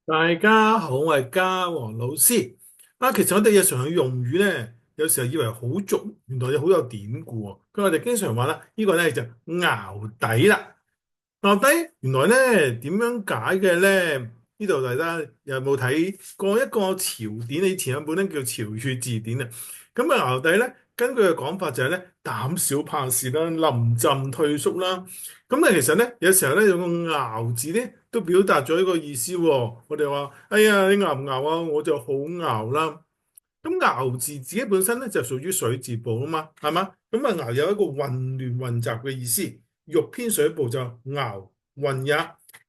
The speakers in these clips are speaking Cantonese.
大家好，我係嘉王老師。其實我哋日常嘅用語咧，有時候以為好俗，原來又好有典故喎。咁我哋經常話啦，呢個咧就淆底啦。淆底原來咧點樣解嘅咧？呢度大家有冇睇過一個潮典？以前有本咧叫《潮語字典》啊。咁啊，淆底咧，根據嘅講法就係咧膽小怕事啦，臨陣退縮啦。咁啊，其實咧有時候咧用個淆字咧，都表達咗一個意思喎。我哋話：哎呀，你淆唔淆啊？我就好淆啦。咁淆字自己本身咧就屬於水字部啊嘛，係嘛？咁啊淆有一個混亂混雜嘅意思，欲編水部就淆混也。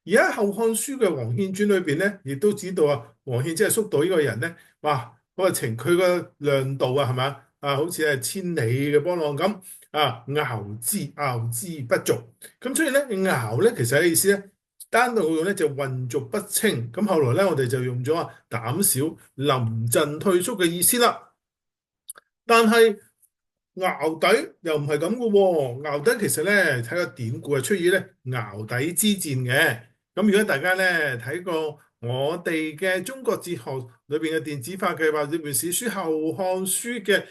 而喺《後漢書》嘅王獻傳裏邊咧，亦都知道啊，王獻即係叔導呢個人咧，哇，嗰個情佢個量度啊，係嘛？好似係千里嘅波浪咁啊，拗之不足。咁所以咧，拗咧其實嘅意思咧，單獨用咧就混濁不清。咁後來咧，我哋就用咗膽小、臨陣退縮嘅意思啦。但係淆底又唔係咁嘅喎，淆底其實咧睇個典故係出於咧淆底之戰嘅。咁如果大家咧睇過我哋嘅中國哲學裏邊嘅電子化計劃裏邊史書《後漢書》嘅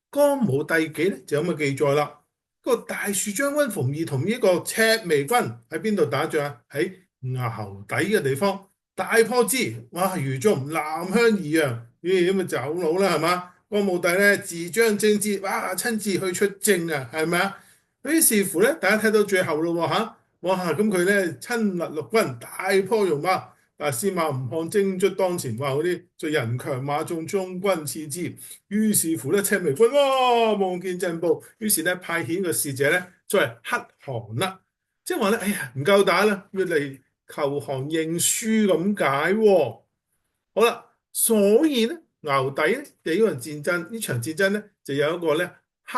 歌舞帝紀咧，就有咁嘅記載啦。個大樹將軍馮異同呢個赤眉軍喺邊度打仗啊？喺淆底嘅地方大破之，哇！如縱南向而揚，咦咁咪走佬啦係嘛？光武帝咧自將征之，哇！親自去出征啊，係咪啊？於是乎咧，大家睇到最後咯嚇，哇！咁佢咧親率陸軍大破戎馬，司馬吳漢征卒當前，話嗰啲就人強馬眾，中軍刺之。於是乎咧，赤眉軍哇望見陣步，於是咧派遣個使者咧作為乞降啦，即係話咧，哎呀唔夠打啦，要嚟求降認輸咁解喎。好啦，所以咧，淆底咧就呢個戰爭，呢場戰爭咧就有一個咧乞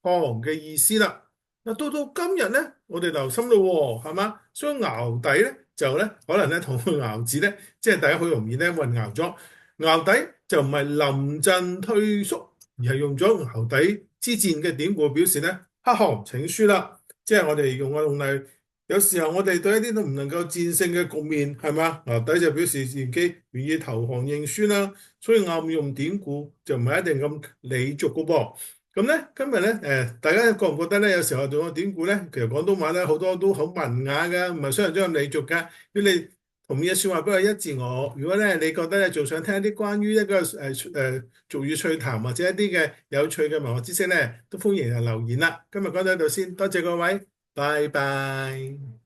降嘅意思啦。嗱，到到今日咧，我哋留心咯喎，係嘛？所以淆底咧就咧可能咧同個淆字咧，即係大家好容易咧混淆咗。淆底就唔係臨陣退縮，而係用咗淆底之戰嘅典故表示咧乞降請輸啦。即係我哋用嚟。有時候我哋對一啲都唔能夠戰勝嘅局面，係嘛？淆底就表示自己願意投降認輸啦，所以暗用典故就唔係一定咁理俗嘅噃。咁咧今日咧大家覺唔覺得咧？有時候用個典故咧，其實廣東話咧好多都好文雅嘅，唔係雙人將咁理俗嘅。如果你同意嘅説話，不如一字我。如果咧你覺得咧仲想聽一啲關於一個俗語趣談或者一啲嘅有趣嘅文學知識咧，都歡迎留言啦。今日講到呢度先，多謝各位。拜拜。